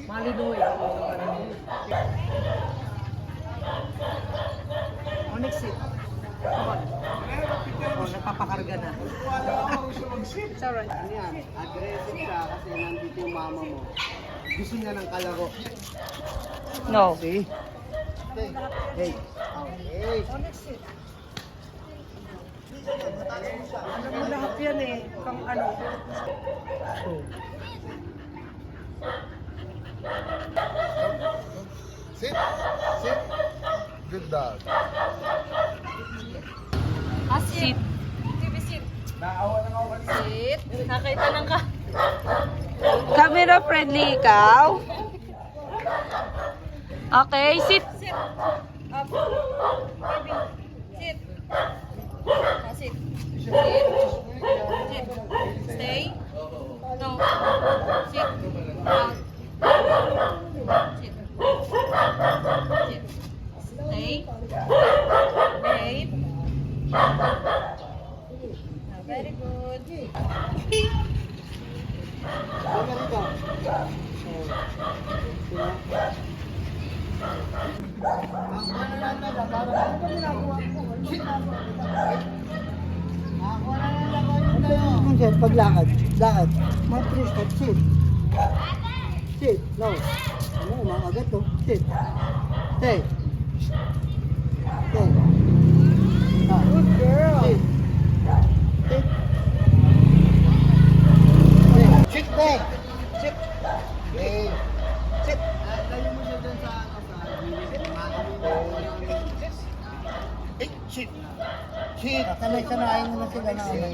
Malinoy. Onyx seat. Oh, nagpapakarga na. It's alright. Ano yan? Aggressive siya kasi nandito yung mama mo. Gusto niya ng kalaro. No. See? Hey. Hey. Okay. Onyx seat. Alam mo lahat yan eh. Kung ano. Sit. Sit. Good dog. Sit. Sit. Nakita lang ka. Camera friendly ikaw. Okay, sit. Sit. Up. Baby. Sit. Sit. Sit. Sit. Stay. No. Sit. Out. Sit. Sit. Stay. Babe. Very good. Ano dito? Minsan, paglakad, lakad. Mga 3 steps, sit. Sit, no. Ano, umakagat to. Sit. Stay. Stay. Good girl. Sit. Sit. Sit back. Sit. Hey. Sit. Tayo mo siya dyan sa Hey, sit. Sit. Sanay-sanayin mo na sila na ano.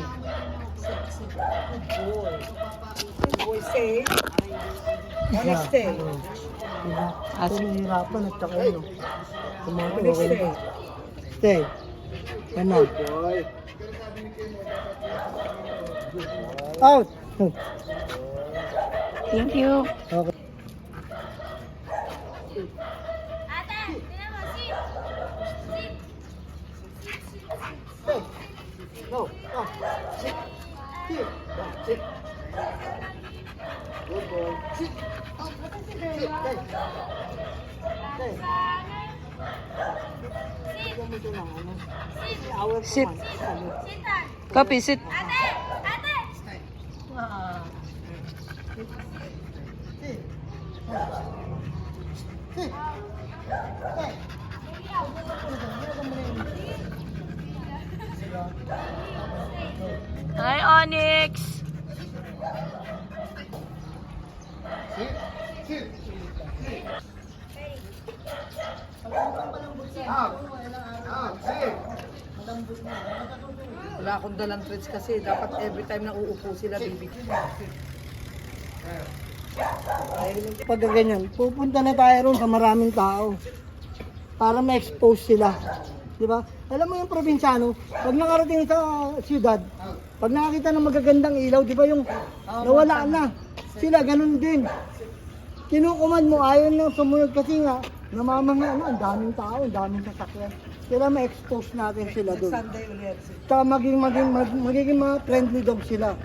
Boy, stay. Onyx stay. At nahihirapan at saka yun. Kumato, Onyx okay stay. na. Stay. Yan na. Out. Thank you. Okay. Stay. No. Up. Sit. Sit. Sit. Good boy. Sit. Sit. Stay. Stay. Sit. Copy, sit. Hi, Onyx. Sit. Sit. Sit. Wala akong dalang treats kasi dapat every time na uupo sila, baby. Pag ganyan, pupunta na tayo ron sa maraming tao para ma-expose sila. Di ba? Alam mo yung probinsyano, pag nakarating sa siyudad, pag nakakita ng magagandang ilaw, di ba yung nawala na, sila ganun din. Kinukuman mo, ayaw na sumunod kasi nga, namamangha, ano, ang daming tao, ang daming sasakyan. Kaya ma-expose natin sila doon. Sunday ulit. Tsaka magiging mga friendly dog sila.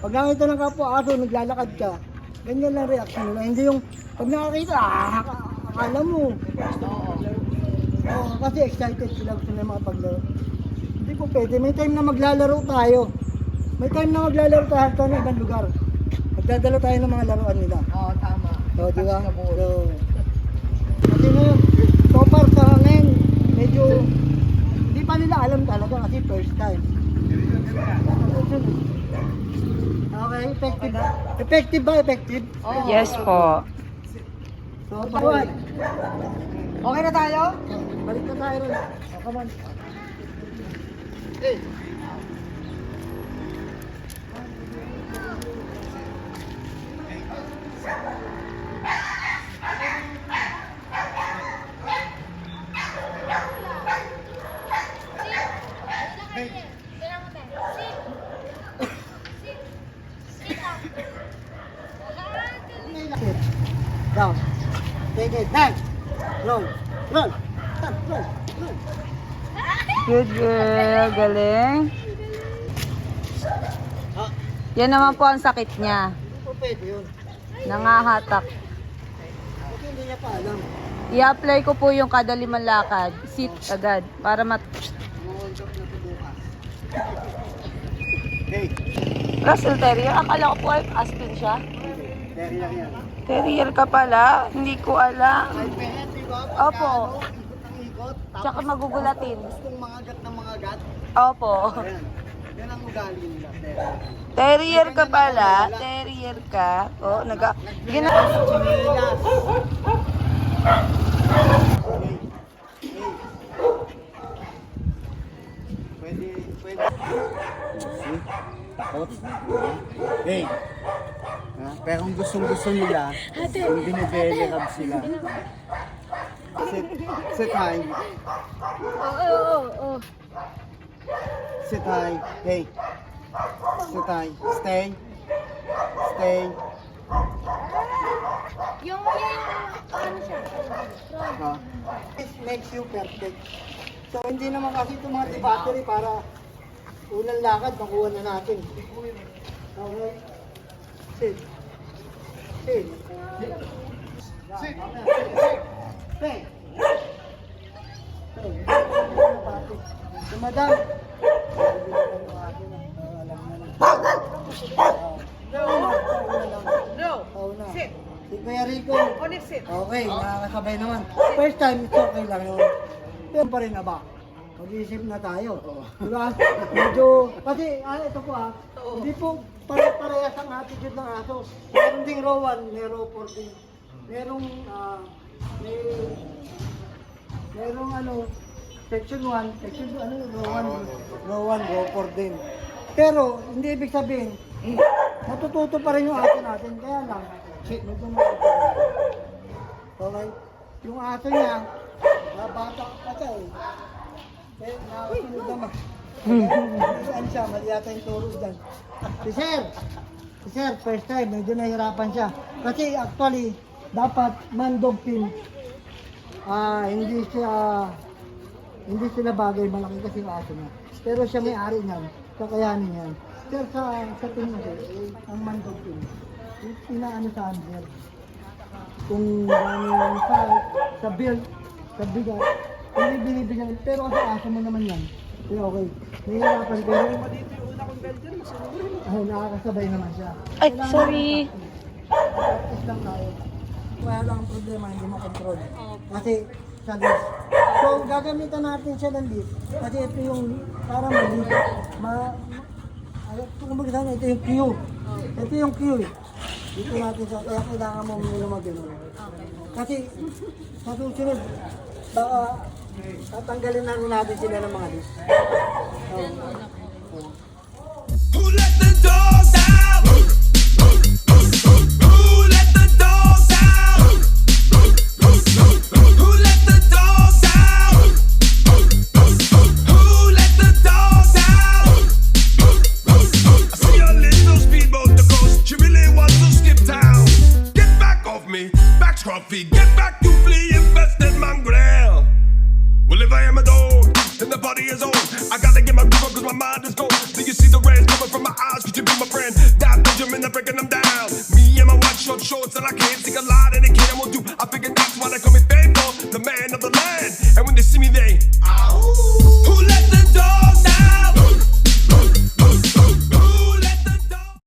Pag nakita ng kapwa aso, naglalakad ka, ganyan lang reaction nila. Hindi yung, pag nakakita, akala mo. Oo, kasi excited sila, gusto nila makapaglaro. Hindi po pwede, may time na maglalaro tayo. May time na maglalaro tayo sa ibang lugar. Magdadala tayo ng mga laruan nila. Oo, tama. So, di ba? So, kasi ngayon, so far sa ngayon, medyo, hindi pa nila alam talaga kasi first time. Okay, effective. Effective ba? Effective? Yes po. So, bawal. Okay na tayo? Balik na tayo ron. Oh, come on. Hey. Down. Take it. Back. Roll. Roll. Stop. Roll. Roll. Good girl. Galing. Ah, Yan naman po ang sakit niya. hindi po pwede yun. Nangahatak. Kasi hindi niya pa alam. I-apply ko po yung kada 5 lakad. Sit agad. Para Mga-on-top na ito bukas. Hey, Russell Terrier? Akala ko po ay Aspin siya. terrier yan. Terrier ka pala? Hindi ko alam. Ay, pehet, di ba? Opo. Ikot ng ikot. Tapos Tsaka magugulatin. gustong mangagat ng mangagat. Opo. Ayan. Yan ang ugali nila, terrier. Terrier ka pala? Terrier ka? Oh, Gina... Chinelas. Pwede. Takot. Hey. Ha? Pero kung gusto nila, yung binibele rab sila. Sit high. Sit high. Hey. Sit high. Stay. Ano siya? Ha? This makes you perfect. So hindi naman kasi itong mga battery para unang lakad, makuha na natin. Okay? Sit. Sit. Sit. Stay. Si madam. No. Pauna. Sit. Si Kuya Rico. Onyx, sit. Okay, nakakasabay naman. First time, it's okay lang yun. Pero pa rin na ba? Mag-iisip na tayo. Diba? Medyo, kasi, ito po hindi po pare-parehas ang attitude ng aso. Meron ding row 1, may row 4 din. Merong, section 1, section 2, row 1, row 4 din. Pero, hindi ibig sabihin, matututo pa rin yung aso natin. Kaya lang, medyo matututo. Okay? Yung aso niya, bata pa siya eh. Kaya nakasunod naman. Saan siya? Mali yata yung turo dyan. Si Sir, first time, medyo nahirapan siya. Kasi actually, dapat man-dog team. Hindi sila bagay, malaki kasi yung aso niya. Pero siya may-ari niyan, kakayanin yan. Pero sa team natin, ang man-dog team, inaano sa handler. Kung gano'n sa build, sa bigat, hindi binibigyan. Pero kasi aso mo naman yan. Kaya okay. Nahihirapan pero Dito yung una kong Belgian, masunod. nakakasabay naman siya. Ay, sorry. Practice lang tayo. Kaya lang ang problema, hindi makontrol. Kasi sa list. So, gagamitan natin siya ng list. Kasi ito yung, para mag-list. Ito yung cue. Ito yung cue eh. Dito natin siya, kaya kailangan mo muna mag-gano'n. Kasi, sa susunod, baka tatanggalin na rin natin sila ng mga list. Who let the dogs out? Who let the dogs out? Who let the dogs out? Who let the dogs out? I see a little speedboat to coast. She really wants to skip town. Get back off me, back scruffy. Get back, you flea infested mongrel. Well, if I am a dog, then the body is on. I gotta get my grip up cause my mind is gone. Do you see the rays coming from my eyes? Could you be my friend? That Benjamin, they're breaking them down. Me and my white short shorts and I can't see a lot and it can't do. I figure that's why they call me faithful, the man of the land. And when they see me, they